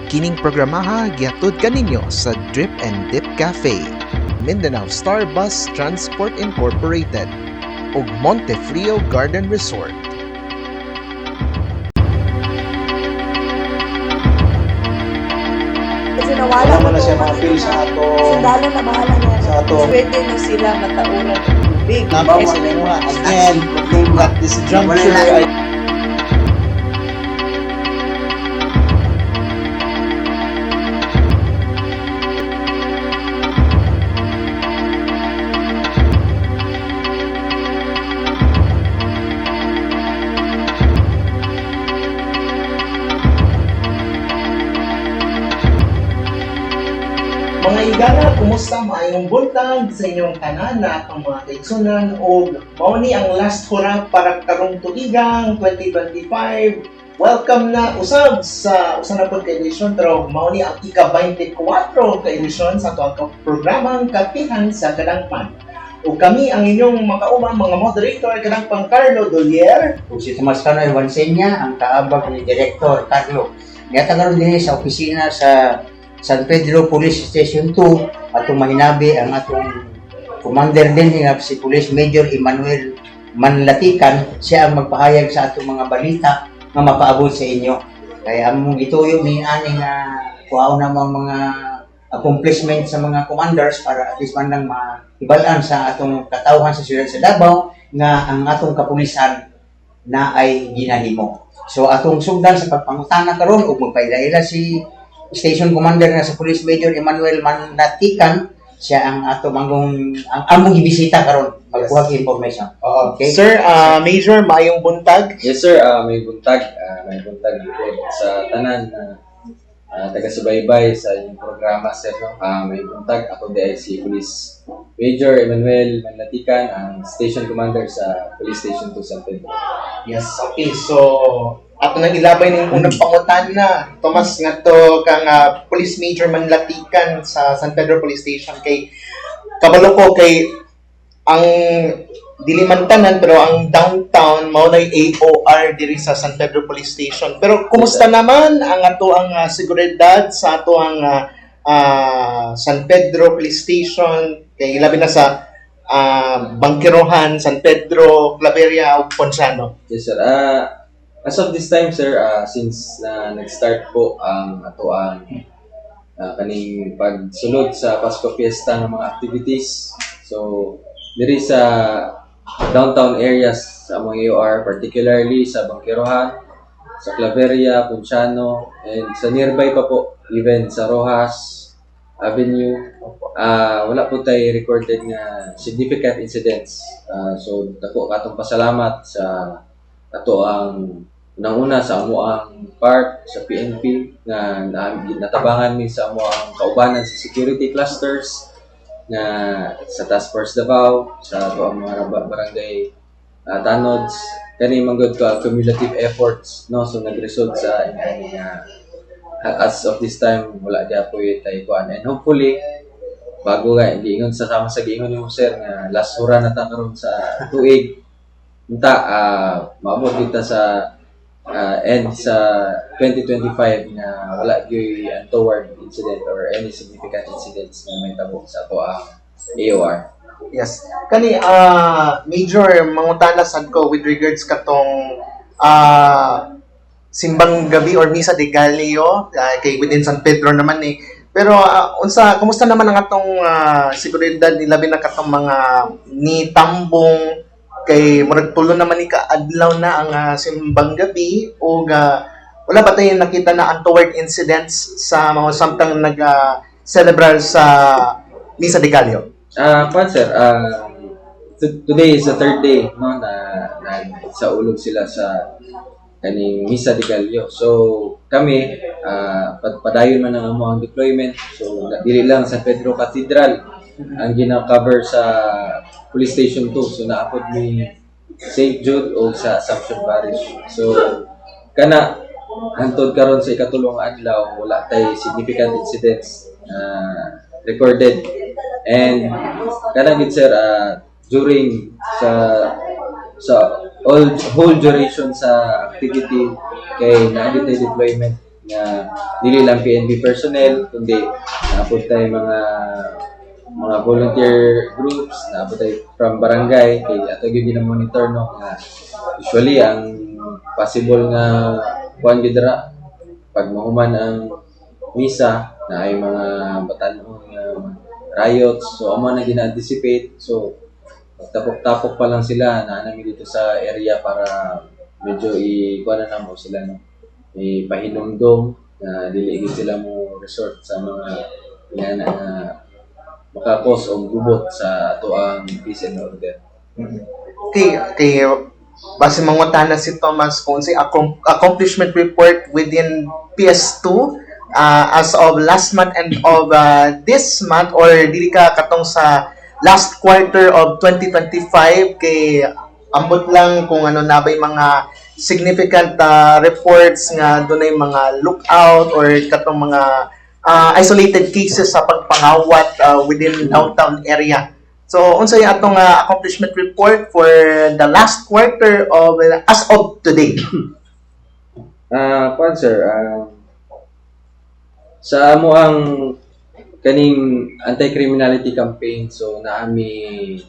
Kining programaha gihatod kaninyo sa Drip and Dip Cafe, Mindanao Star Bus Transport Incorporated ug Montefrio Garden Resort. Kasi nawala Wala na siya ma-feel sa ato. Sundalo na bahala na. Sa ato. Pwede na sila matauran ng tubig. Number one na nga, again, at this juncture, ay mga igala, kumusta maayong buntag sa inyong tanan na ang mga kaigsunan o mao ni ang last hura para karong tuigang 2025. Welcome na usab sa usa na pod ka edisyon pero mao ni ang ika-24 ka edisyon sa ato programang Kapihan sa Kadangpan. O kami ang inyong makaumang mga moderator Kadangpan Carlo Dolier. Kung si Tomas Canoy Wansenya, ang kaabag ni Director Carlo. Ngayatagaroon din sa opisina sa San Pedro Police Station 2 atong mahinabi ang atong commander din nga si Police Major Emmanuel Manlatikan. Siya ang magpahayag sa atong mga balita nga mapaabot sa inyo. Kaya among gituyo ni ani nga kuhaw na mga accomplishment sa mga commanders para at least man lang maibalaan sa atong katawhan sa siyudad sa Davao nga ang atong kapulisan na ay ginahimo. So atong sugdan sa pagpangutana karon ug magpaila-ila si Station Commander nga sa Police Major Emmanuel Manlatikan. Siya ang ato among gibisita karon magkuha og information. Okay. Sir, Major, maayong buntag. Yes sir, may buntag po sa tanan na taga-subaybay sa inyong programa sir. May buntag ako di ay si Police Major Emmanuel Manlatikan, ang Station Commander sa Police Station 2 San Pedro. Yes, okay. So, ato nang ilabay ng unang pangutan na Tomas nga to kang Police Major Manlatikan sa San Pedro Police Station kay kabalo ko kay ang dilimantanan pero ang downtown mao na AOR diri sa San Pedro Police Station. Pero kumusta naman ang ato ang seguridad sa ato ang San Pedro Police Station kay labi na sa Bangkirohan, San Pedro, Claveria ug Ponciano? Yes sir, as of this time sir, since na nag-start po ang ato ang kaning pagsulod sa Pasko Fiesta ng mga activities. So diri sa downtown areas sa among AOR, particularly sa Bangkirohan, sa Claveria, Ponciano, and sa nearby pa po, even sa Rojas Avenue, wala po tayo recorded nga significant incidents. So dako katong pasalamat sa ato ang una sa amo ang part sa PNP na natabangan mi sa amo ang kaubanan sa security clusters na sa Task Force Davao, sa ato ang mga barangay tanods, kani manggod ko cumulative efforts, no? So nag-result sa as of this time wala dia po tayo kuan, and hopefully bago nga giingon sa sama sa giingon yung sir nga last hura na ta karon sa tuig unta maabot kita sa end sa 2025 na wala gyud untoward incident or any significant incidents na may tabok sa ato ang AOR. Yes. Kani Major mangutana sad ko with regards katong simbang gabi or misa de Galileo kay within San Pedro naman eh. Pero kumusta naman ang atong seguridad labi na katong mga ni tambong kay murag tulo naman ni kaadlaw na ang simbang gabi o wala ba tayong nakita na untoward incidents sa mga samtang nag-celebrar sa Misa de Gallo? Sir, today is the third day no na sa ulog sila sa kaning Misa de Gallo. So kami padayon man ang among deployment. So dili lang sa Pedro Cathedral ang gina-cover sa Police Station 2. So naapod ni St. Jude o sa Assumption Parish. So kana hantod karon sa ikatulong adlaw wala tay significant incidents recorded. And kana gid sir during sa whole duration sa activity kay na deployment nga dili lang PNP personnel kundi naapod tayo mga volunteer groups, naapod tayo from barangay kay ato gyud gina-monitor no nga usually ang possible nga kuan gyud dira pag mahuman ang misa na ay mga batanon nga riots, so amo na gina-anticipate, so tapok-tapok pa lang sila na namin dito sa area para medyo ikuha na mo sila no ipahinumdom na dili gid sila mo resort sa mga yan na makakos o gubot sa ato ang peace and order. Okay, base mangutana si Thomas kung si accomplishment report within PS2 as of last month and of this month or dili ka katong sa last quarter of 2025 kay ambot lang kung ano na ba'y mga significant reports nga dunay mga lookout or katong mga isolated cases sa pagpangawat within downtown area. So unsay atong accomplishment report for the last quarter of as of today? Kuan sir, sa amo ang kaning anti-criminality campaign, so naami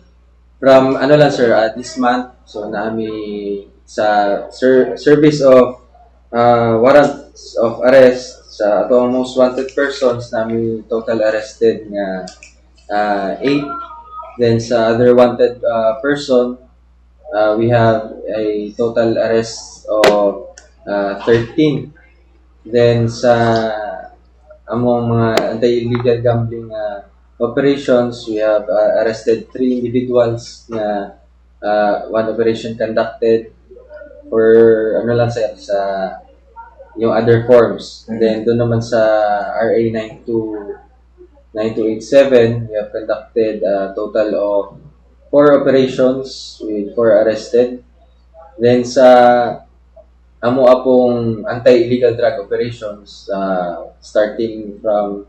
from ano lang sir, this month, so naami sa service of warrants of arrest sa ato ang most wanted persons, naami total arrested nga 8. Then sa other wanted person, we have a total arrest of 13. Then sa among mga anti-illegal gambling operations, we have arrested 3 individuals na one operation conducted for ano lang sa yung other forms. Then doon naman sa RA 9287, we have conducted a total of 4 operations with 4 arrested. Then sa amo apong anti-illegal drug operations, starting from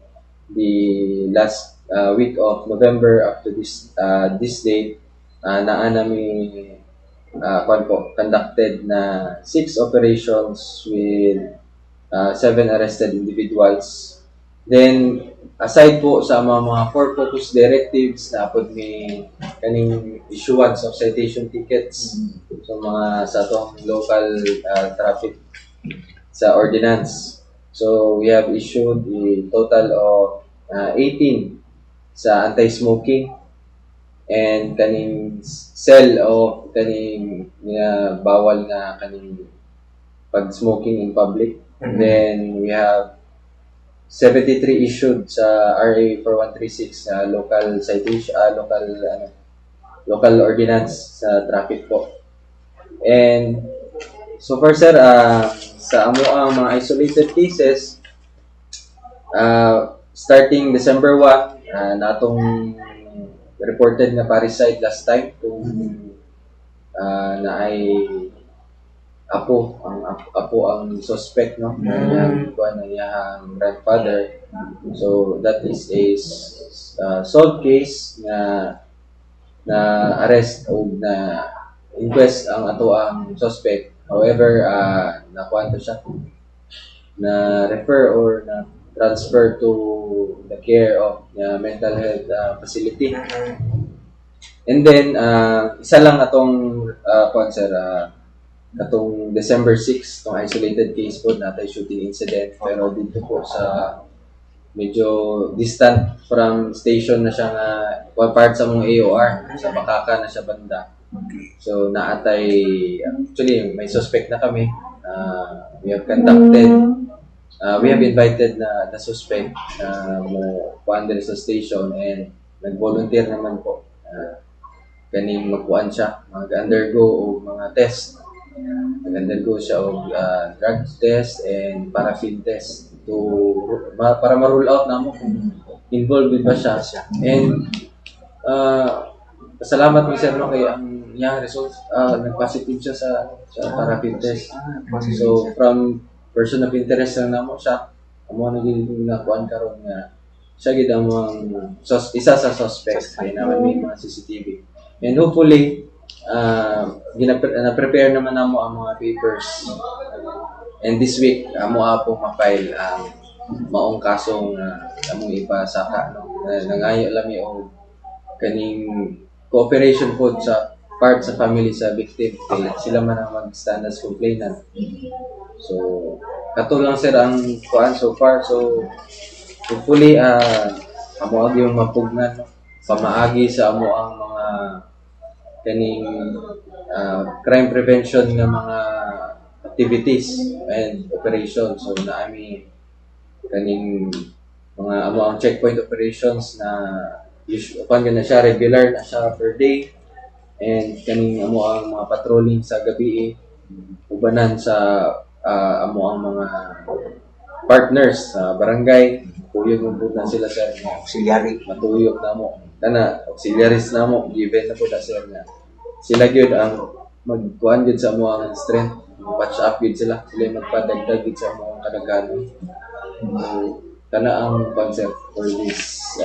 the last week of November up to this date, naa nami conducted na 6 operations with 7 arrested individuals. Then aside po sa mga 4 focus directives na apod ni kaning issuance of citation tickets sa mga sa atong local traffic sa ordinance. So we have issued a total of 18 sa anti-smoking and kaning cell of kaning bawal na kaning pag-smoking in public. Then we have 73 issued sa RA 4136 local citation, local ordinance sa traffic po. And so far sir, sa amo ang mga isolated cases, starting December 1, natong reported na parricide last time kung na ay apo ang suspect no yung grandfather. So that is a solved case na arrest o na inquest ang ato ang suspect. However, nakuha siya na refer or na transfer to the care of mental health facility. And then isa lang atong sir, katong December 6, itong isolated case po natin shooting incident, pero dito po sa medyo distant from station na siya nga part sa mong AOR, sa Bakaka na siya banda. So naatay, actually may suspect na kami. We have conducted, we have invited na the suspect mo puan sa station and nag-volunteer naman po kaning magpuan siya, mag-undergo o mga test. Nag-undergo siya og drug test and paraffin test para ma-rule out namo kung involved ba siya. And salamat mo sir no kay ang iyang results nag-positive siya sa paraffin test. So from person of interest lang namo siya, amo na gid nakuan karon nga siya gid ang isa sa suspect kay naman may mga CCTV. And hopefully na-prepare naman namo ang mga papers And this week, amo po ma-file ang maong kasong among ipasaka, no? Nangayo lami o kaning cooperation po sa part sa family sa victim. Kaya sila man ang mag-stand as complainant. So, kato lang sir ang kuan so far. So, hopefully, amo ag yung mapugnan, no? Pamaagi sa amo ang mga kaning crime prevention nga mga activities and operations. So, naami kaning mga amo ang checkpoint operations na usual na siya, regular na siya per day. And kaning amo ang mga patrolling sa gabi, ubanan sa amo ang mga partners sa barangay, kuyog mo na sila sir, Auxiliary. matuyok na mo. Kana, auxiliaries na mo, given na po na sir na sila gyud ang magkuhan gyud sa amo ang strength, patch up gyud sila yung magpadagdag gyud sa amo ang kadaghanon. Kana ang concept for this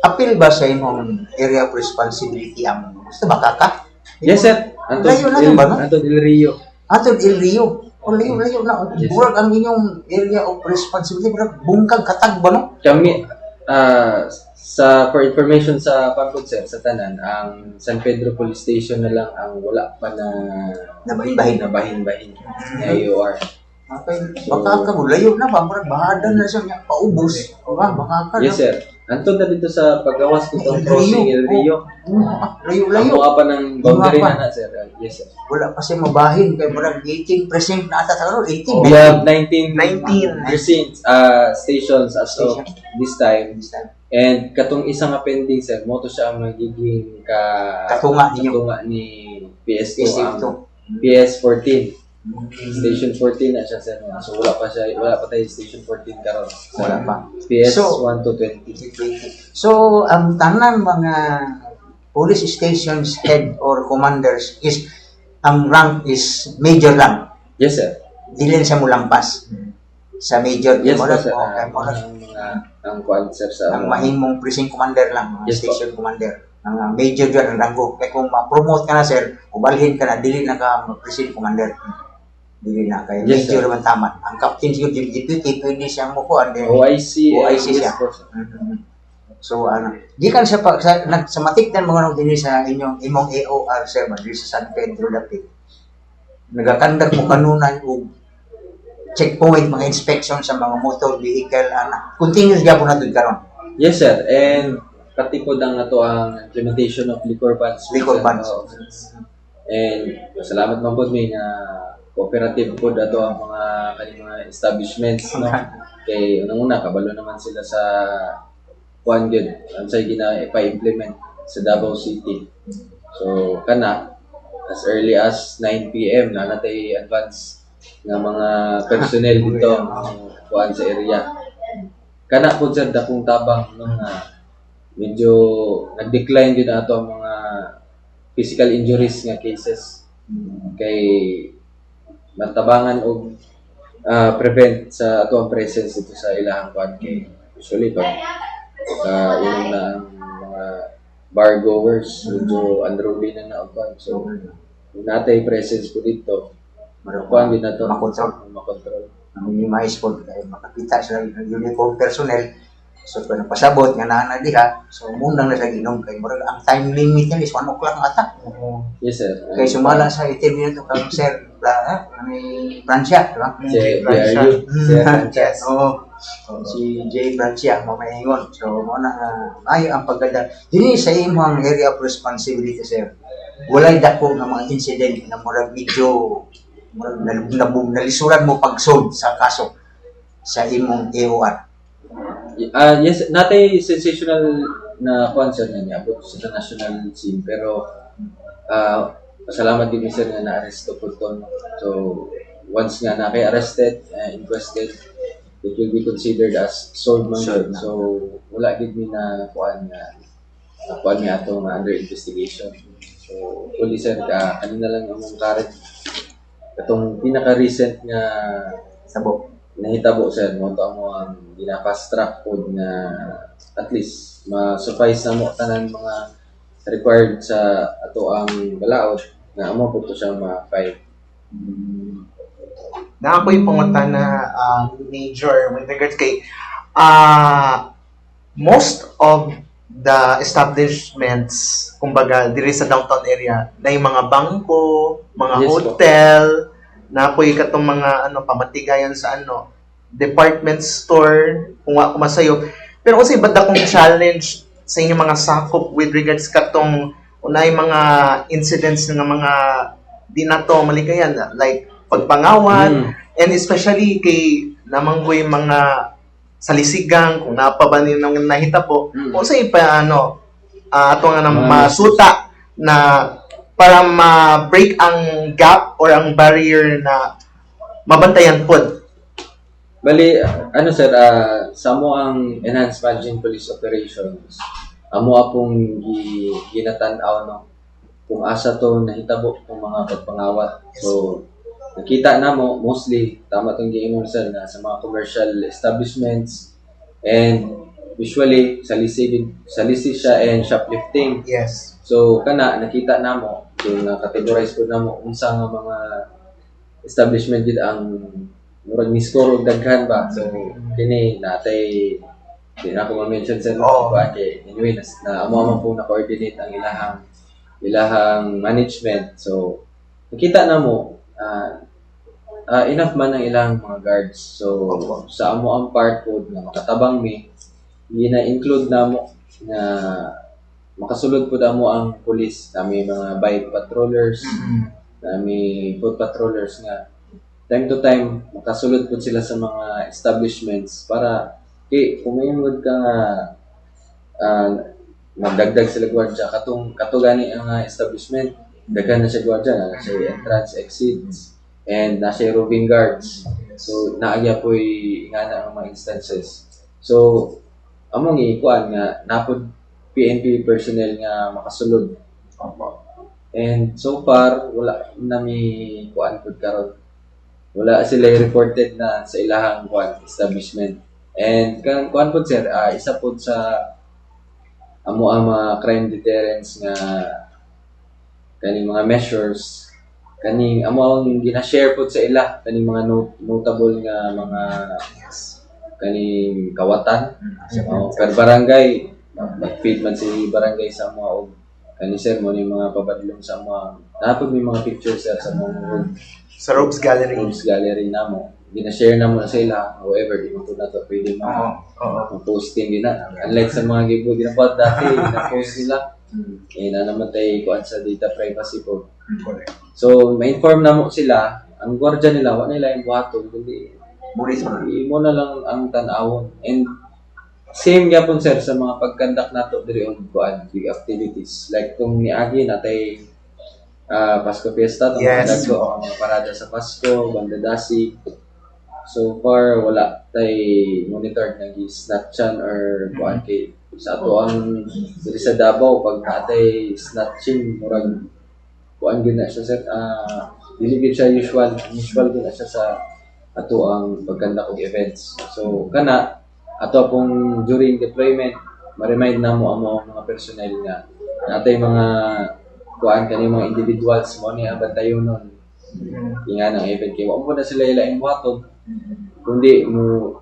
Apil ba sa imong area of responsibility ang gusto ba kaka? yes sir, Layo ba, no? Anton Del Rio. Ato El Rio. O layo na. Yes. Burag ang inyong area of responsibility. Burag bungkag katag ba, no? Kami, for information sa Pangkod sir, sa tanan, ang San Pedro Police Station na lang ang wala pa na Nabahin-bahin. bahin na UR. Okay. Baka ka, layo na ba? Burag bahada na siya niya. Paubos. Baka ka na. Yes sir. Anton na dito sa paggawas ko itong crossing El Rio. Layo-layo. Ang pa ng boundary Ang na sir. Yes sir. Wala pa siya mabahin. Kaya burag 18% na ata sa karon. 18. We have 19 19 stations as of this time. And katong isang pending sir, mo to siya ang magiging Katunga ninyo. katunga ni PS2 ang PS2. PS14. Station 14 na siya sir. So wala pa tayo station 14 karon. Wala pa. PS So, 1 to 20. So, ang tanan mga police stations head or commanders is, ang rank is major lang. Yes sir. Dili siya mulampas sa major. Yes po Murag, sir. okay, murag. Ang kuan sir sa Ang mahimong precinct commander lang, mga Yes po. station commander. Ang major dyan ang ranggo. Kaya kung ma-promote ka na sir, ubalhin ka na, dili na ka precinct commander. Dili na kaya Yes, major sir. naman tamat. Ang captain siguro, deputy, pwede siyang mukuan. OIC. OIC yes siya. po sir. So gikan sa sa matikdan mga nung dinhi sa imong AOR sir man diri sa San Pedro Dapit. Nagakandak mo kanunan og checkpoint, mga inspection sa mga motor vehicle continuous gyapon na dud karon. Yes sir. And katipod ang ato ang implementation of liquor bans. Liquor bans. And salamat man po may nga cooperative po dato ang mga kaning mga establishments no. Kay unang-una kabalo naman sila sa kuan gyud ang say gina-implement sa Davao City. So kana as early as 9 PM na natay advance nga mga personnel dito kuan sa area. Kana po sir dakong tabang nung medyo nag-decline din ato ang mga physical injuries nga cases kay matabangan og prevent sa ato ang presence dito sa ilahang kuan kay usually pag inom na ang mga bar goers medyo unruly na naagpan so natay presence ko dito kuan din nato makontrol minimize po kay makakita sila ng uniform personnel. So kung pasabot nga naa diha, so mundang na sa ginom kay murag ang time limit niya is 1 o'clock ata. yes sir Kay sumala sa 18 minuto kang sir ni Francia, di ba? si BRU si Sanchez Si J. Francia mamaingon. So mo na ay ang pagganda. Dini sa imong area of responsibility sir. Walay dako nga mga incident na murag medyo murag nalisuran mo pag-solve sa kaso sa imong AOR. Yes, natay sensational na concert niya abot sa national scene pero pasalamat din sir nga na-arresto po to. So once nga na kay arrested, inquested, it will be considered as sold murder. So wala gid mi na kuan nga ato nga under investigation. So fully sir kanina lang among current katong pinaka-recent nga Sabo. nahitabo sir mo to mo ang gina-fast track po na at least ma-suffice na mo tanan mga required sa ato ang balaod na amo po to siya ma-file. na ako'y pangutana major with regards kay most of the establishments kumbaga diri sa downtown area na yung mga bangko, mga Yes po. hotel, na ako'y katong mga pamatigayan sa department store kung ako masayo. Pero kasi ba't akong challenge sa inyong mga sakop with regards katong unay mga incidents ng mga di na to malikayan like pagpangawan and especially kay namanggoy mga salisigang kung napa ba nang nahita po kung sa pa ato nga nang masuta na para ma-break ang gap or ang barrier na mabantayan pod. Bali, sir, sa mo ang Enhanced Managing Police Operations, amo akong ginatan-aw kung asa to nahitabo kung mga pagpangawat. So, nakita na mo, mostly, tama itong giingon sir, na sa mga commercial establishments and usually, salisi siya and shoplifting. Yes. So, nakita na mo, yung categorize ko na mo, unsa nga mga establishment dito ang murag miscore og daghan ba. So, kini natay di na ako ma-mention sa anyway, na amo po na-coordinate ang ilahang management. So, nakita na mo, enough man ang ilang mga guards. So, sa amo ang part po na makatabang gina-include na mo na makasulod po na mo ang police. May mga bike patrollers, may foot patrollers nga. Time to time, makasulod po sila sa mga establishments para kung may mood ka magdagdag sila gwardiya kato gani ang establishment daghan na siya gwardiya na siya entrance exits and na siya roving guards, so naagya po nga na ang mga instances. So among ikuan nga napod PNP personnel nga makasulod and so far wala nami kuan pud karon, wala sila reported na sa ilahang establishment. And kuan po sir, isa po sa amo ang mga crime deterrence nga kaning mga measures kaning amo ang gina-share po sa ila kaning mga notable nga mga kaning kawatan per barangay mag-feed man si barangay sa mga og kani sir mo ni mga pabadlong sa mga napod may mga pictures sir sa mga sa Robes Gallery namo gina-share na mo na sa ila. However, di mo po na ito pwede ma-posting din na. Unlike sa mga gibo, ginapot dati, na-post nila. Na namatay kuan sa data privacy po. So, ma-inform na mo sila, ang gwardiya nila, wala nila yung buhaton, kundi mo na lang ang tanawon. And same yapon sir sa mga pagkandak nato diri og kuan big activities. Like kung niagi natay Pasko Fiesta, ang mga parada sa Pasko, Banda Dasig. So far, wala tay monitor na gi-snatchan or kuan kay sa ato ang diri sa Davao pag natay snatching murag kuan gyud na siya sir, dili gyud siya usual gyud na siya sa ato ang pagkandak og events. So ato pong during deployment ma-remind na mo ang mga personnel nga natay mga kuan kani mga individuals mo ni ang bantayonon nga nang event kay wa mo na sila ilaing buhaton kundi mo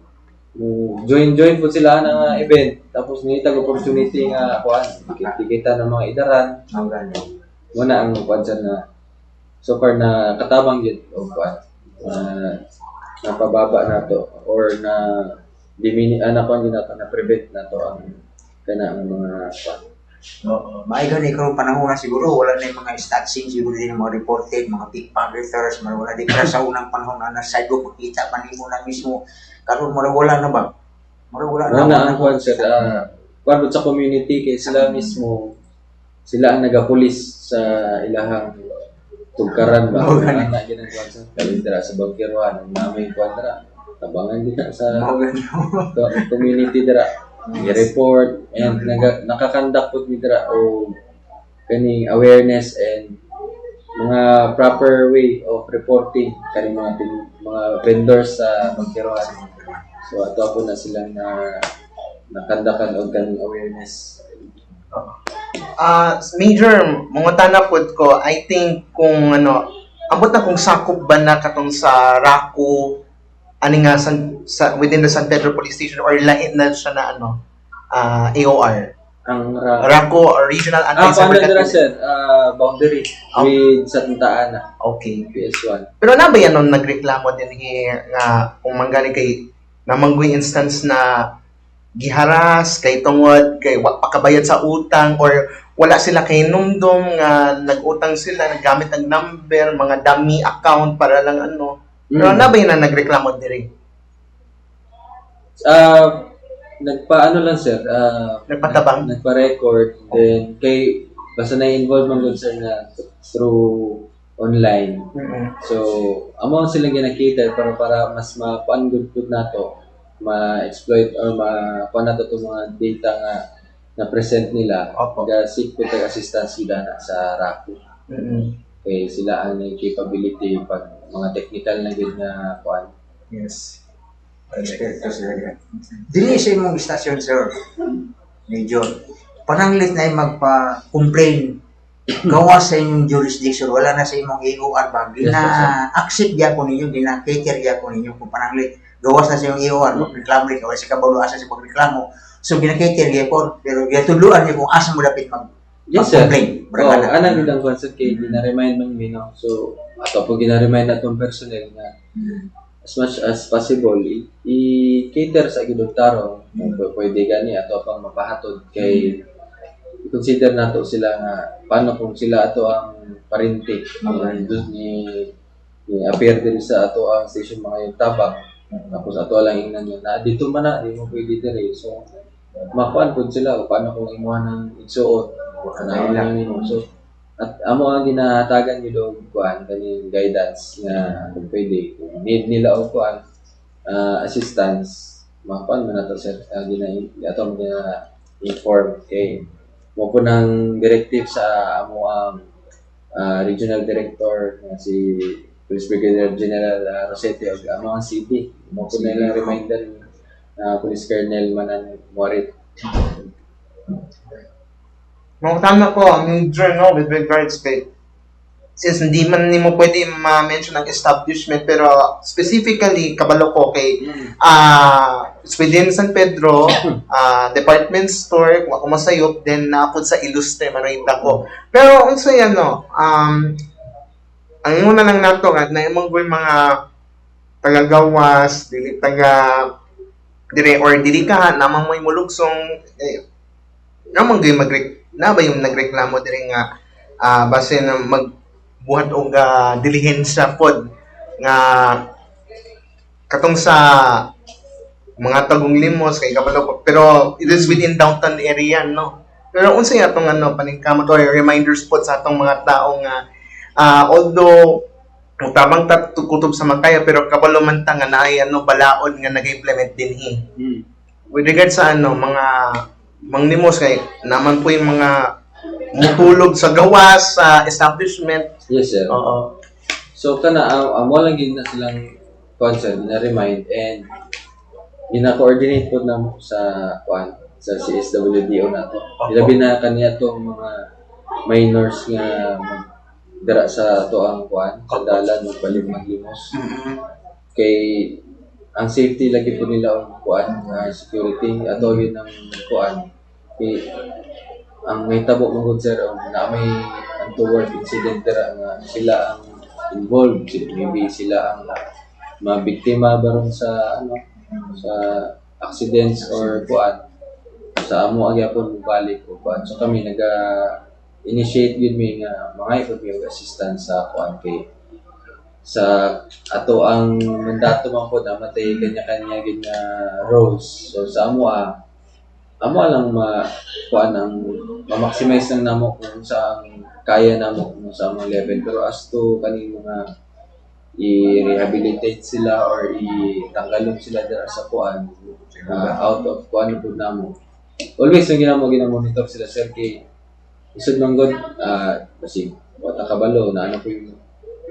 join po sila ng event tapos nitag opportunity nga kuan kita ng mga idaran muna ang kuan na so far na katabang yun o kuan napababa na to or na kuan ginato na prevent na to ang kana ang mga kuan. Maigo na ikaw panahon na siguro, wala na yung mga snatching, siguro din yung mga reported, mga pickpocketers, wala din ka sa unang panahon na nasa ko, makita pa mo na mismo, karon wala na ba? Wala ang kuan sir, kuan sa community kay sila mismo, sila ang nagapulis sa ilahang tugkaran ba? Na ginagawa sa kalendara sa Bagkiruan, ang namin kuan dira, tabangan din sa community dira. I-report and nakakandak po nila o kaning awareness and mga proper way of reporting kaning mga vendors sa Bagkiruan. So ato po na silang nakandakan og kaning awareness. Major, mga tanapod ko, I think kung ambot na kung sakop ba na katong sa Raco ani nga sa within the San Pedro Police Station or lain na siya na AOR. Ang Raco or Regional paano Anti-Cybercrime. na sir? Boundary with sa Tintaan na. Okay. PS1. Pero na ba yan nung nagreklamo din here nga kung manggaling kay namanggoy instance na giharas kay tungod kay wa pa kabayad sa utang or wala sila kay numdum nga nag-utang sila naggamit ng number mga dummy account para lang pero na ba yan na nagreklamo diri? Nagpaano lang sir, Nagpatabang? nagpa-record, then kay basta na-involve man gud sir na through online. So, amo sila ginakita para mas ma-pan good nato, ma-exploit or ma-pan nato itong mga data nga na present nila. Seek po assistance sila na sa Raco. Kay sila ang may capability pag mga technical na gud na kuan. Yes. Dili sa imong istasyon, sir. Medyo pananglit na yung magpa-complain gawas sa inyong jurisdiction, wala na sa imong AOR ba? Gina-accept niya po ninyo, gina-cater niya po ninyo kung pananglit. Gawas na sa imong AOR, magreklamo rin, kasi kabalo asa sa pagreklamo. So, gina-cater niya po, pero ginatuluan niya kung asa mo dapat mag-complain. Anang gudang concept kay gina-remind man no. So, ato po gina-remind na itong personnel na as much as possible, i-cater sa gidong tarong. Pwede gani ato pang mapahatod kay i-consider nato sila nga paano kung sila ato ang parinti ni appear din sa ato ang station mga yung tabang tapos ato lang ingnan yun na dito man na di mo pwede dire so makuan po sila o paano kung imuha ng igsuot so at amo ang ginahatagan nyo doon kuan kaning guidance nga kung pwede kung need nila o kuan assistance makuan man nato sir ato inform kay mo po ng directive sa amo ang regional director na si Police Brigadier General Rosete o amo ang CD mo po na ilang reminder Police Colonel Manan Morit. Tama po, Major, with regards kay since hindi man nimo pwede ma-mention ang establishment pero specifically kabalo ko kay within San Pedro department store kung ako masayop then naapod sa Ilustre manita ko pero unsa yan ang una lang nato nga na imong mga tagagawas dili dire or dili ka namang moy mulugsong namang gay na ba yung nagreklamo dire nga base na magbuhat og dilihensya pod nga katong sa mga tagong limos kay kabalo pero it is within downtown area no pero unsay atong paningkamot or reminders pod sa atong mga tao nga although tabang kutob sa makaya pero kabalo man ta nga naay balaod nga nag-implement dinhi with regard sa mga manglimos kay naman po yung mga mutulog sa gawas sa establishment. Yes sir. Oo. So kana amo lang gid na silang concern na remind and gina-coordinate po na sa sa CSWDO nato. Ilabi na kaniya tong mga minors nga dira sa to ang sa dalan magbalik maglimos. Kay ang safety lagi po nila ang security ato yun ang ang may tabo mo good sir na may untoward incident dira nga sila ang involved maybe sila ang mabiktima baron sa sa accidents or sa amo agyapon balik o so kami initiate yun may nga mga ipag assistance sa kay sa ato ang mandato man po na matay kanya-kanya gid nga roles so sa amo lang ang ma-maximize lang namo kung sa kaya namo kung sa among level pero as to kaning mga i-rehabilitate sila or itanggalon sila dira sa out of po namo always ang ginamonitor sila sir kay isod man god basig wata kabalo na po yung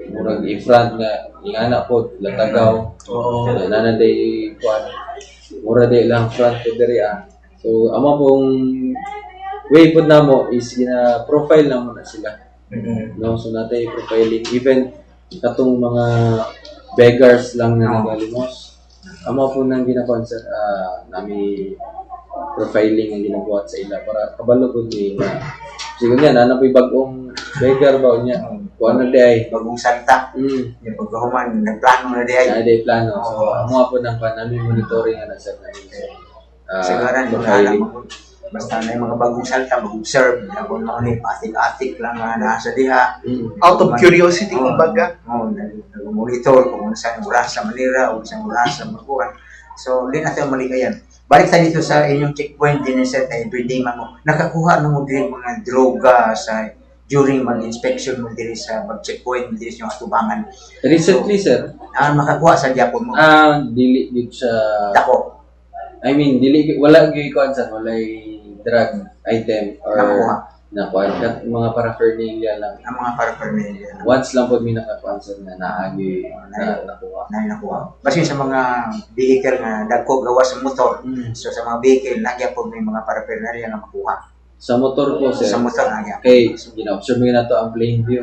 murag i-front nga ingana po latagaw nanaday mura day lang front po diri so amo pong way po namo is gina profile na muna sila no so natay profiling even katong mga beggars lang na nagalimos. Amo po nang ginakuan sir, nami profiling ang ginagawa sa ila para kabalo ko ni siguro niya na po'y bagong beggar ba niya kuan na di ay Bagong salta. Yung pagkahuman, nagplano na di ay. na di plano. So amo po nang panami monitoring na sir namin. Sagaran, Profiling. basta na yung mga bagong salta, mag-observe. Kung mga ni atik-atik lang nga nasa diha. Out of curiosity, kumbaga. Nag-monitor kung saan mula sa Manila o saan mula sa Makuan. So, hindi natin maligayan. Balik tayo dito sa inyong checkpoint din sir, tayo pwede mo. Nakakuha na mo din mga droga sa during mag-inspection mo din sa mag-checkpoint mo din sa atubangan. Recently sir, Makakuha sa Japon mo. dili gid siya Dako, I mean dili wala gyud kuan sir, walay drug item or nakuha. nakuan kat mga paraphernalia lang. Ang mga paraphernalia. Once lang po may nakakuan sir na naagi na nakuha. Nakuha. Kasi sa mga vehicle nga dagko gawa sa motor. So sa mga vehicle, nagya po may mga paraphernalia na makuha. Sa motor po sir, Sa motor nagya. kay gina-observe mo na to ang plain view.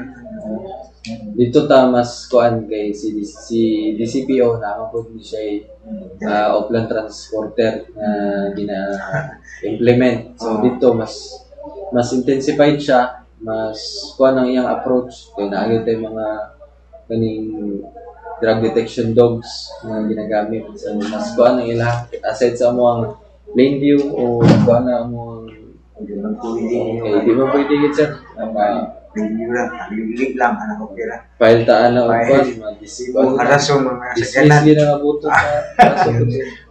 Dito ta mas kuan kay si DCPO na po ni siya Oplan Transporter na gina-implement. So dito mas intensified siya, mas kuan ang iyang approach kay naagay tay mga kaning drug detection dogs na ginagamit. So mas kuan ang ila aside sa mo ang plain view o kuan na mo Hindi man pwede. okay, di mo pwede gid sir. Hindi lang. Naglilig lang. Anak ko pira. File taan na og File. kuan mag-disip. Kung haraso mga Dismiss sagyanan. gid ang abuto sa kaso.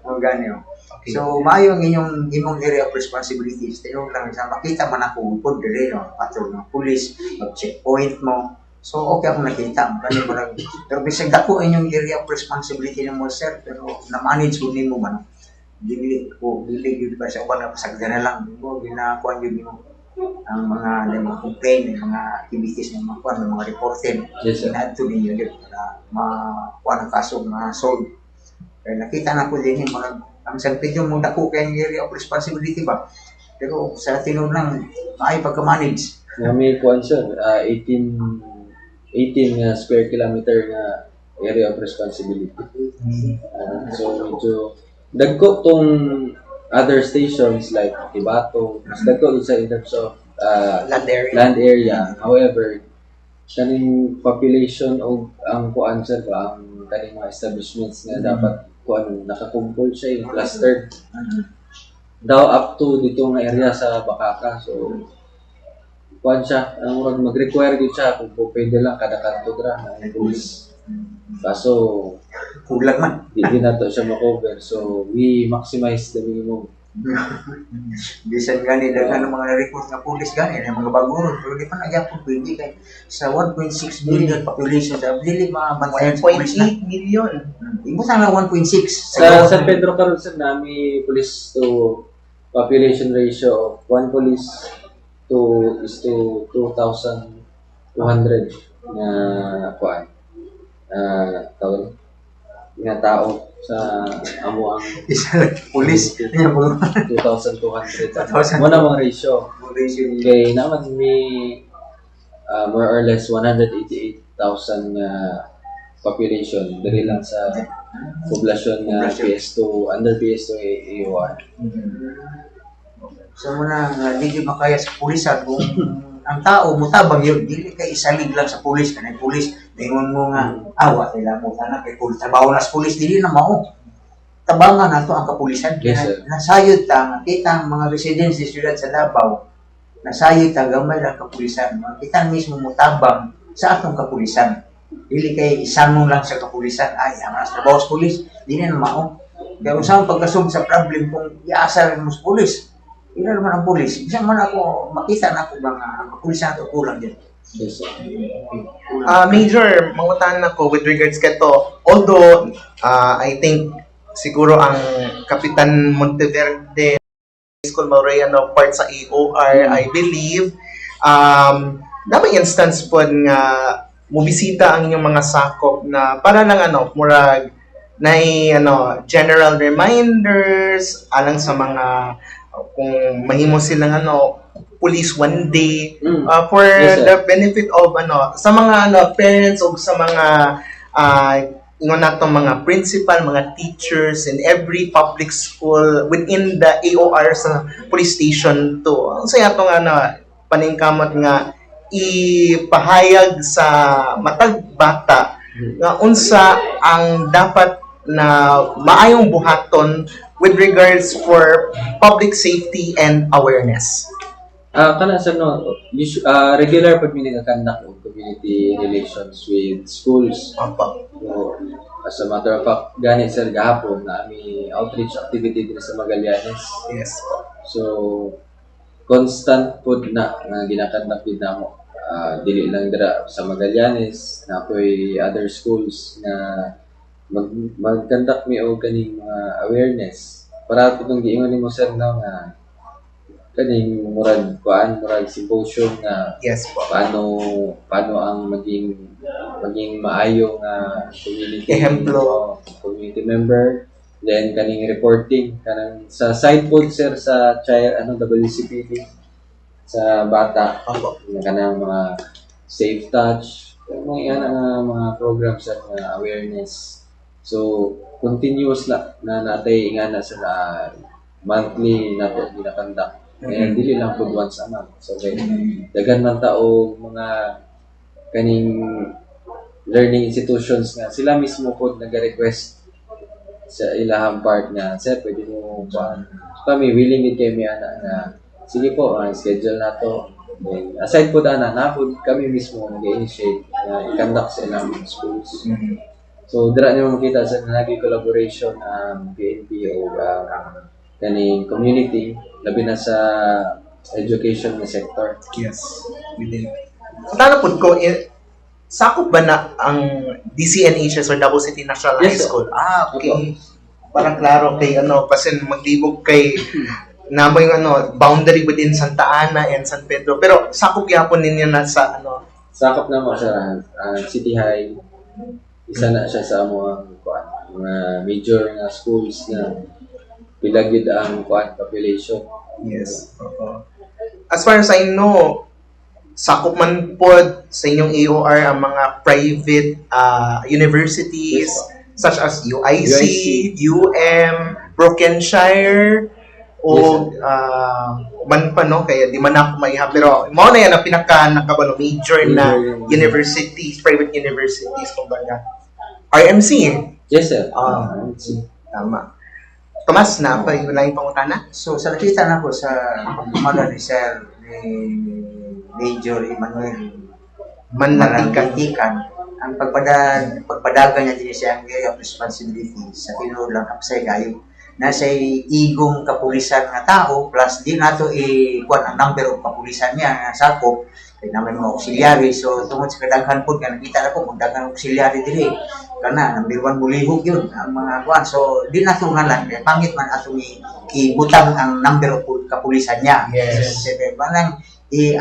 Mga ganyo. So, maayo ang inyong area of responsibilities. Tayo lang, sa makita man ako, upod dire, patrol ng pulis, mag-checkpoint mo. So, okay akong nakita mo. Kanya parang, pero bisag dako inyong area of responsibility ng mo, sir, pero na-manage mo nimo man. Dili yun ba sa uban na pasagda na lang. Mo, ginakuan yun mo ang mga complaint, mga activities ng mga kuan, ng mga reported. Yes sir. Inaad to ninyo yun para makuha ng kaso, ma-solve. Kaya nakita na po din yung mga ang San Pedro mong dako kaya yung area of responsibility ba? Pero sa tinod lang, maay pagka-manage. Nga may kuan sir, 18 nga square kilometer nga area of responsibility. So medyo dagko tong other stations like Tibato, mas dagko sa in terms of land area. However, kaning population o ang kuan sir ba ang kaning mga establishments nga dapat kuan nakakumpol siya yung clustered daw up to dito nga area sa Bakaka. So kuan siya ang mag-require gid siya kung pwede lang kada kanto dra ng police. Kaso Kulang man. di na to siya ma-cover. So we maximize the minimum. Bisan gani daghan ng mga report nga pulis gani ng mga baguron pero di pa nagyapon pwede kay sa 1.6 million population sa dili mabantayan sa pulis na. 1.8 million. Ibutan na 1.6 Sa San Pedro karon sir nami police to population ratio of 1 police is to 2,200 na kuan. Tawag nga tao sa amo ang isa lang pulis niya mo 2,200. Mo na mga ratio. Kay naman may more or less 188,000 population diri lang sa poblasyon nga PS2 under PS2 AOR. So muna nga di makaya sa pulisan kung ang tao mutabang yun, dili kay isalig lang sa pulis kanay pulis ingon mo nga awa nila mo tanan kay pulis trabaho na sa pulis dili na mao tabangan nato ang kapulisan. Yes, sir. Nasayod ta kita ang mga residents sa siyudad sa Davao nasayod ta gamay ra kapulisan kita mismo mutabang sa atong kapulisan dili kay isamong lang sa kapulisan ay ang sa trabaho sa pulis dili na mao kaya usang pagkasub sa problem kung iasa mo sa pulis ila naman ang pulis. Isa man ako, makita na ako bang ang kapulisan ito kulang din. Yes, sir. Major, mangutan ako with regards ka to. Although, I think siguro ang Kapitan Monteverde School Maurayano part sa AOR, I believe, daming instance po nga mubisita ang inyong mga sakop na para lang murag na general reminders alang sa mga kung mahimo silang police one day Mm. for Yes, sir. the benefit of sa mga parents o sa mga ingon nato mga principal, mga teachers in every public school within the AOR sa police station to. Ang saya to paningkamot nga ipahayag sa matag bata nga unsa ang dapat na maayong buhaton with regards for public safety and awareness. Kana sa regular pag may nag-conduct og community relations with schools. Opo. So, as a matter of fact, ganit sir gahapon na may outreach activity din sa Magallanes. Yes. So, constant pod na nga ginakandak din namo. Dili lang dira sa Magallanes, na ako'y other schools na mag-conduct mi og kaning mga awareness para itong giingon nimo sir nga kaning murag symposium na Yes po. paano ang maging maayo nga community Ehemplo. community member, then kaning reporting kanang sa side pod sir sa child WCPD sa bata Opo. kanang mga safe touch mga mga programs sa mga awareness. So continuous na natay ingana sa monthly nato ginakandak. And dili lang po once a month. So, dagan man tao mga kaning learning institutions nga sila mismo po nag-request sa ilahang part na sir, pwede mo kami willing din kayo may anak na sige po, schedule na to. Then, aside po na po kami mismo nag-initiate na i-conduct sa ilang schools. So, dira niyo makita sa nag-collaboration ang PNP o kaning community, labi na sa education na sector. Yes. Within. Tala po ko, sakop ba na ang DCNHS or Davao City National High Yes, sir. School? Okay. Parang klaro kay pasin maglibog kay namo yung boundary within Santa Ana and San Pedro. Pero sakop yapon ninyo na sa Sakop na mo siya City High. Isa na siya sa mga major nga schools na pilagid ang population. Yes. As far as I know, sakop man pod sa inyong AOR ang mga private universities such as UIC, UM, Brokenshire, o man pa kaya di man ako maiha, pero mao na yan ang pinaka nakabalo major na universities, private universities kumbaga. RMC. Yes, sir. Tama. Tomas, na pa yung laing pangutana? So, sa nakita na ko sa umaga ni Sir ni Major Emmanuel Manlatikan. ang pagpadagan niya din siya ang area of responsibility sa tinuod lang kapsay kayo. Nasa igong kapulisan nga tao plus di nato kuan ang number of kapulisan niya nga sakop kay naman mga auxiliary. So tungod sa kadaghan pod nga nakita na ko kung daghan auxiliary diri kana number 1 bulihog yun ang mga kuan. So di nato ngalan kay pangit man ato ibutang ang number of kapulisan niya. Yes. Manang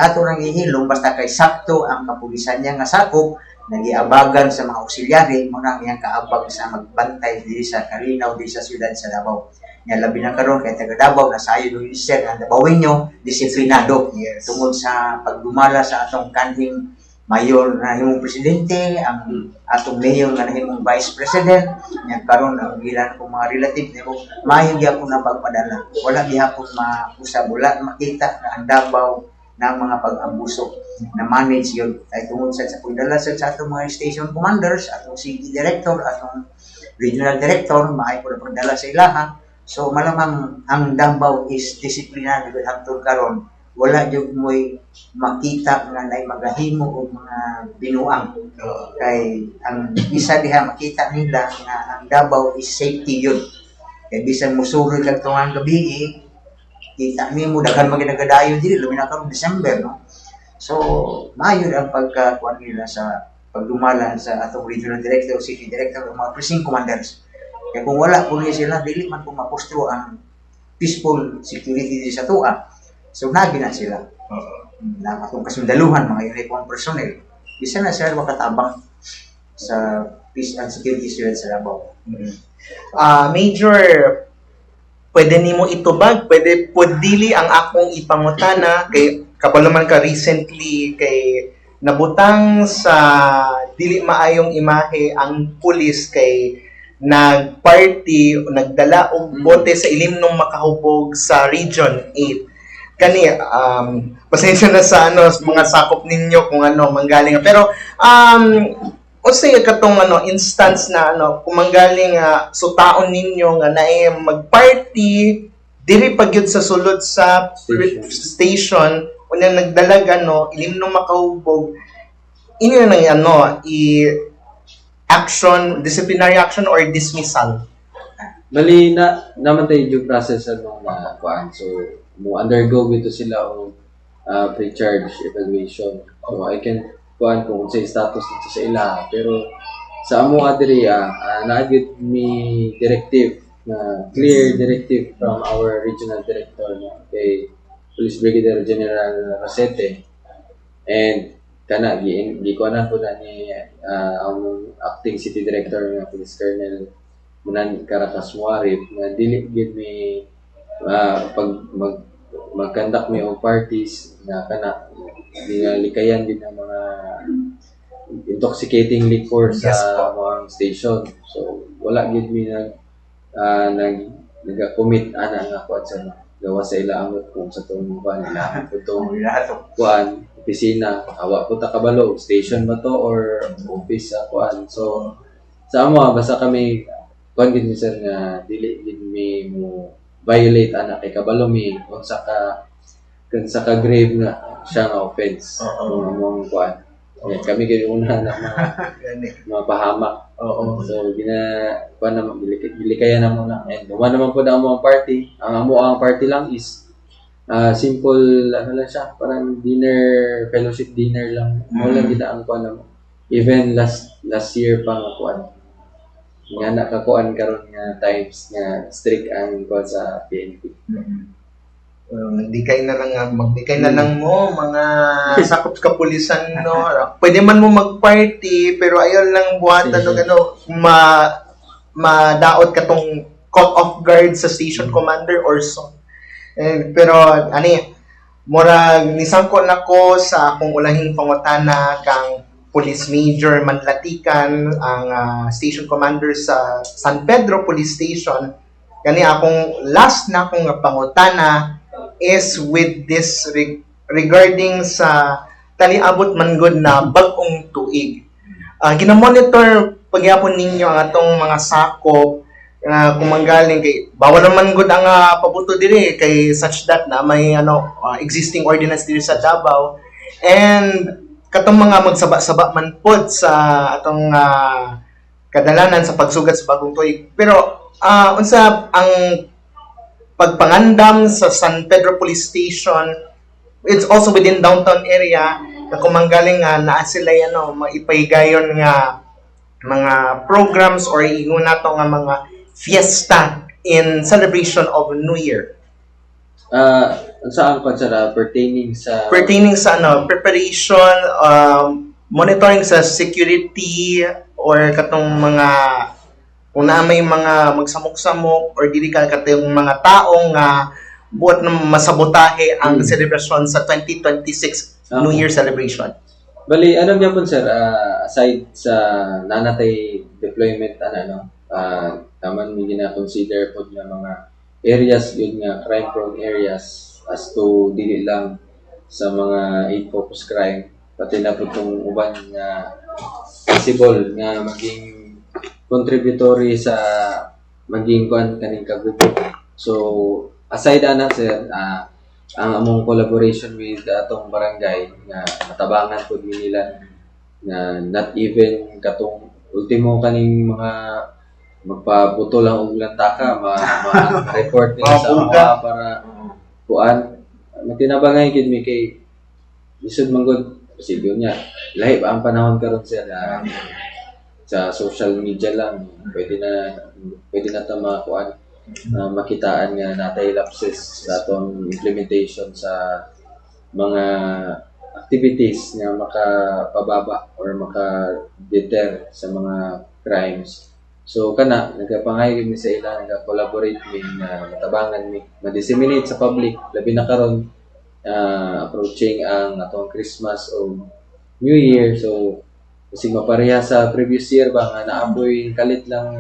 ato nang ihilom basta kay sakto ang kapulisan niya nga sakop nagiabagan sa mga auxiliary mo nang iyang kaabag sa magbantay diri sa Carinaw di sa siyudad sa Davao. Nya labi na karon kay taga Davao nasayo do minister ang Davaoenyo disiplinado. Yes. Tungod sa pagdumala sa atong kanhing mayor na himong presidente, ang atong mayor nga nahimong vice president, nya karon ang ilan kong mga relative nimo maayo gyapon na pagpadala. Wala gihapon mausab, wala makita na ang Davao ng mga pag-abuso na manage yun. Ay tungod sa pagdala sa atong mga station commanders, atong city director, atong regional director, maay po na pagdala sa ilaha. So malamang ang Davao is disiplinado hangtod karon. Wala jud mo'y makita nga nay magahimo og mga binuang. Kay ang isa diha makita nila nga ang Davao is safety yun. Kay bisan musulod lang tungang gabi kita nimo daghan maginagadayon dili labi na karon December no. So maayo ang pagkakuan nila sa pagdumala sa atong regional director, city director, mga precinct commanders. Kaya kung wala po niya sila, dili man po mapostro ang peaceful security sa tuwa. So nagi na sila. Na atong kasundaluhan mga uniform personnel. Bisa na sila makatabang sa peace and security sa Davao. Major, pwede nimo itubag, pwede dili ang akong ipangutana kay kabalo man ka recently kay nabutang sa dili maayong imahe ang pulis kay nagparty o nagdala og bote sa ilimnong makahubog sa Region 8. Kani pasensya na sa sa mga sakop ninyo kung manggaling pero unsay katong instance na kung manggaling sutaon ninyo nga naay magparty dili pa gyud sa sulod sa station unya nagdalag ilimnong makahubog inyo nang action, disciplinary action or dismissal. Bali naman tayo due process na kuan. So mo undergo ito sila o pre-charge evaluation. So I can kuan kung sa status dito sa ila pero sa amo adiri na-give me directive na clear directive from our regional director kay Police Brigadier General Rosete and kana gi ko na po na ni ang acting city director nga Police Colonel Munan Caracas Muarip na dili gid mi pag mag-conduct mi og parties na kana likayan din ng mga intoxicating liquor sa mga station. So wala gid mi nag-commit nga kuan sa gawa sa ila amot kung sa tong kuan nila itong kuan opisina awa po ta kabalo station ba to or office sa kuan. So sa amo basta kami kuan gid mi sir nga dili gid mi mo violate kay kabalo mi kung sa ka grave nga siya nga offense kung among kuan. Kami gid una na mga pahamak. So kuan na gilikayan na muna and duman naman po na ang party. Ang party lang is simple lang siya parang dinner fellowship dinner lang mo lang kita ang kuan mo even last year pa nga kuan nga nakakuan karon nga times nga strict ang kuan sa PNP. Magbigay na lang mo mga sakop kapulisan pwede man mo magparty pero ayaw lang buhatan madaot katong caught off guard sa station commander or so. Pero murag nisangko nako sa akong ulahing pangutana kang Police Major Manlatican ang station commander sa San Pedro Police Station. Kani akong last na akong pangutana is with this regarding sa taliabot man gud na bag-ong tuig. Ginamonitor pagyapon ninyo ang atong mga sakop kung manggaling kay bawal naman gud ang pabuto diri kay such that na may existing ordinance diri sa Davao and katong mga magsaba-saba man pod sa atong kadalanan sa pagsugad sa bagong tuig pero unsa ang pagpangandam sa San Pedro Police Station, it's also within downtown area na kung manggaling naa sila maipahigayon nga mga programs or ingon nato nga mga fiesta in celebration of New Year. Saan ko sa pertaining sa preparation, monitoring sa security or katong mga kung na may mga magsamok-samok or dili ka katong mga taong buot na masabotahe ang celebration sa 2026 New Year celebration. Bali, gyapon sir, aside sa nanatay deployment taman mi gina-consider pod nga mga areas yun nga crime prone areas as to dili lang sa mga focus crime pati na po itong uban nga possible nga maging contributory sa maging kuan kaning kagupo. So aside sir ang among collaboration with atong barangay nga matabangan pud nila na not even katong ultimo kaning mga magpabuto lang og lantaka ma-report nila sa mga para kuan matinabangay gid mi kay isud manggod posible niya lahi pa ang panahon karon sir sa social media lang pwede na ta makuan makitaan nga natay lapses sa atong implementation sa mga activities nga makapababa or maka-deter sa mga crimes. So kana nagapangayo mi sa ila, nag-collaborate mi na matabangan mi ma-disseminate sa public labi na karon approaching ang atong Christmas o New Year. So kasi mapareha sa previous year ba nga naaboy kalit lang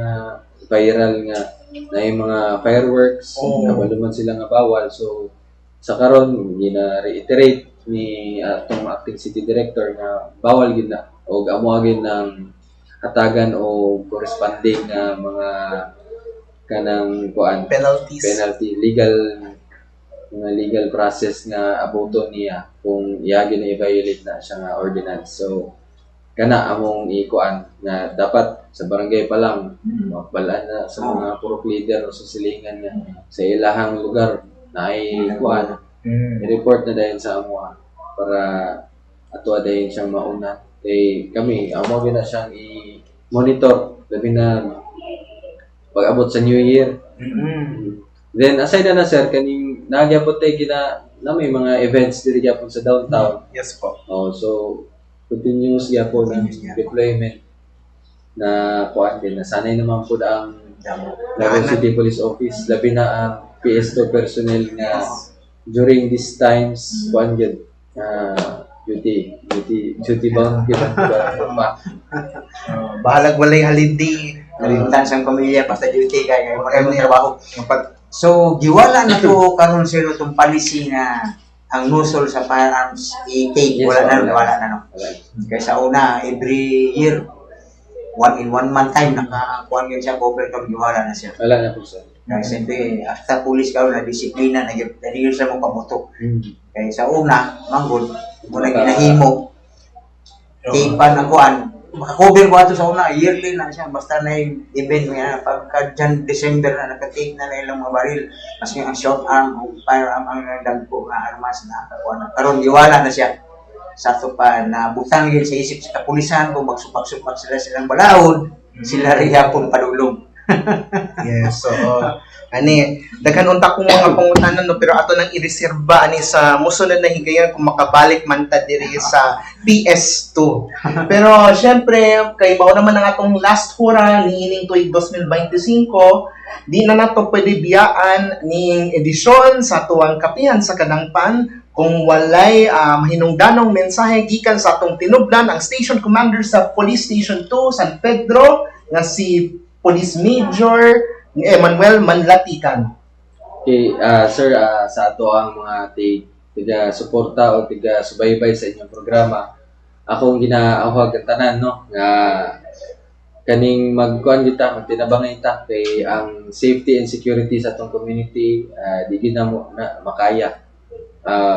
viral nga na yung mga fireworks, kabalo man sila nga bawal. So sa karon gina-reiterate ni atong acting city director nga bawal gid na og amo agin ng hatagan o corresponding na mga kanang kuan penalty mga legal process nga aboton niya kung iagi na i-violate na siya nga ordinance. So kana among ikuan na dapat sa barangay pa lang mabalaan na sa mga purok leader o sa silingan nga sa ilahang lugar na ay kuan i-report na dayon sa amo para ato dayon siyang mauna. Kami amo gina siyang i-monitor labi na pag-abot sa New Year. Then aside na sir kaning nagyapon tay gina na may mga events diri gyapon sa downtown. Yes po. So continuous gyapon ang deployment na kuan din na sanay naman po ang Davao City Police Office labi na ang PS2 personnel nga during these times kuan gyud duty bound gyud pa. Bahalag walay holiday. Kalimtan sa pamilya basta duty kay mo trabaho. So giwala na to karon sir itong policy na ang nusol sa firearms i-take wala na no. Kaya sa una every year 1 in 1 month time nakakuan yun siya cover kung giwala na siya. Wala na po sir. Kaya siyempre, after police ka na disiplina, nagigil siya mo pamutok. Kaya sa una, manggod, muna ginahimo, tipan na kuan, makakover ko ato sa una, yearly na siya, basta na yung event niya, pagka dyan December na nakatake na ilang mga baril, mas yung ang short arm o firearm ang nagdagpo na armas na kakuan na. Karon giwala na siya. Sa ito pa, na butang yun sa isip sa kapulisan, kung magsupak-supak sila silang balahod, sila rin yapon padulong. Yes, so daghan unta kong mga pangutanan no pero ato nang ireserba ani sa mosunod na higayon kung makabalik man ta diri sa PS2. Pero syempre kay mao naman ang atong last hura niining tuig 2025, di na nato pwede biyaan ning edisyon sa tuwang kapihan sa Kadangpan kung walay mahinungdanong mensahe gikan sa atong tinubdan ang station commander sa Police Station 2 San Pedro nga si Police Major Emmanuel Manlatican. Okay, sir, sa ato ang mga tiga-suporta o tiga-subaybay sa inyong programa, akong ginaawag ang tanan, no, nga kaning magkuhan kita, magtinabangay ta kay ang safety and security sa atong community, di gina mo na makaya.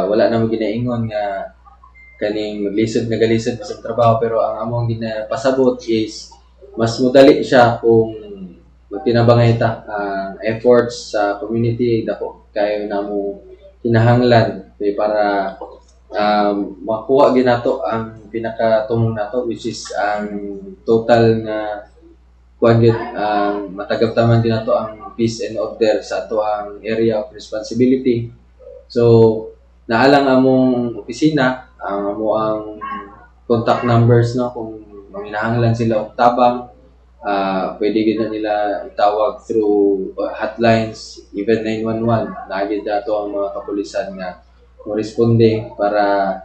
Wala na mo ginaingon nga kaning maglisod na galisod sa trabaho, pero ang among ginapasabot is mas mudali siya kung magtinabangay ta ang efforts sa community dako kayo na mo kinahanglan para makuha ginato ang pinakatumong nato which is ang total na kuan gid ang matagabtaman ginato ang peace and order sa ato ang area of responsibility. So naalang among opisina ang contact numbers no kung manginahanglan sila og tabang, pwede gid na nila itawag through hotlines, even 911 na gid dato ang mga kapulisan nga responde para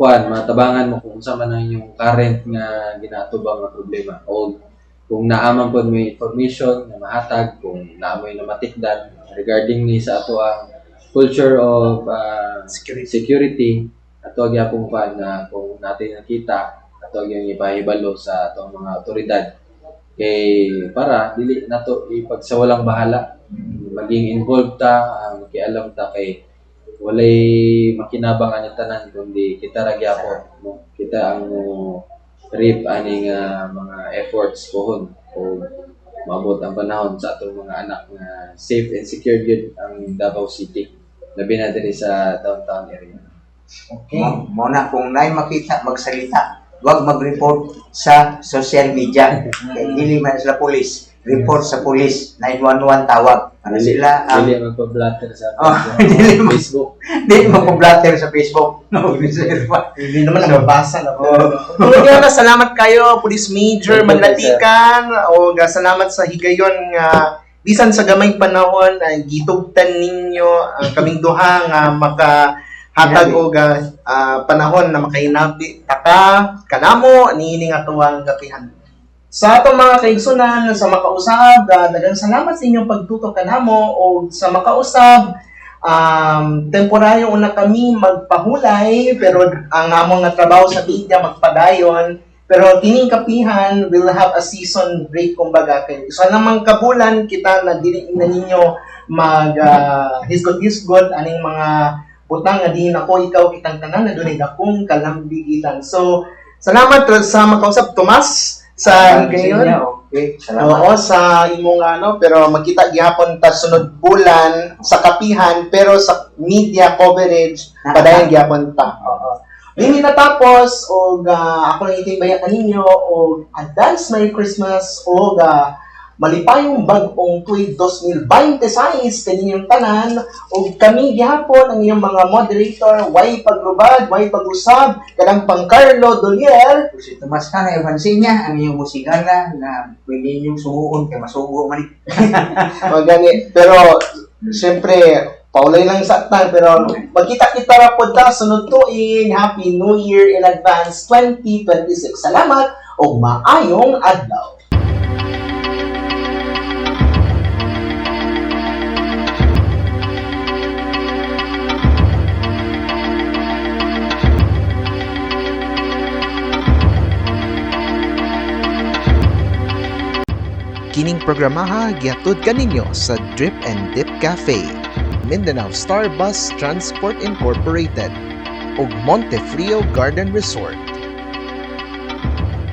matabangan mo kung unsa man ang inyong current nga ginatubang nga problema o kung naaman pod may information na mahatag kung naamoy na matikdan regarding ni sa ato ang culture of security ato gyapon pa na kung natin nakita ato yung ipahibalo sa atong mga otoridad kay para dili nato ipagsawalang bahala maging involved ta makialam ta kay walay makinabang ani tanan kundi kita ra gyapon no? Kita ang reap aning mga efforts pohon o maabot ang panahon sa atong mga anak nga safe and secure gyud ang Davao City labi na diri sa downtown area. Okay. Muna kung naay makita magsalita, huwag mag-report sa social media. Kaya dili man sila police, report sa police, 911 tawag. Ano sila? Dili magpa-blatter sa Oh, dili mo- Facebook. Hindi mo blatter sa Facebook. No, sir. Hindi naman nababasa na po. Oh. Kaya na salamat kayo, Police Major Thank you, Manlatikan, o salamat sa higayon nga bisan sa gamay panahon ay gitugtan ninyo ang kaming duha nga makahatag og panahon na makahinabi taka kanamo niini nga tuwang gapihan. Sa atong mga kaigsunan sa makausab, daghang salamat sa inyong pagtutok kanamo o sa makausab. Temporaryo una kami magpahulay pero ang among nga trabaho sa media magpadayon, pero kining kapihan will have a season break kumbaga kay so namang kabulan kita na dili na ninyo mag hisgot aning mga butang nga di nako ikaw kitang tanan na dunay dakong kalambigitan. So salamat sa makausap Tomas sa higayon. Okay, salamat. Oo, sa imong pero magkita gihapon ta sunod bulan sa kapihan pero sa media coverage padayon gihapon ta. Oo. Dili natapos og ako lang itimbaya kaninyo og advance Merry Christmas og malipayong bag-ong tuig 2026 kaninyong tanan og kami gihapon ang iyong mga moderator way paglubad, way pag-usab kanang pang Carlo Dolier. Si Tomas ka na ipansin niya ang iyong musigala na pwede niyong suguon kay masugo man. Magani pero syempre paulay lang saktan pero magkita-kita ra pod ta sunod tuig. Happy New Year in advance 2026. Salamat ug maayong adlaw. Kining programaha gihatod kaninyo sa Drip and Dip Cafe, Mindanao Star Bus Transport Incorporated ug Montefrio Garden Resort.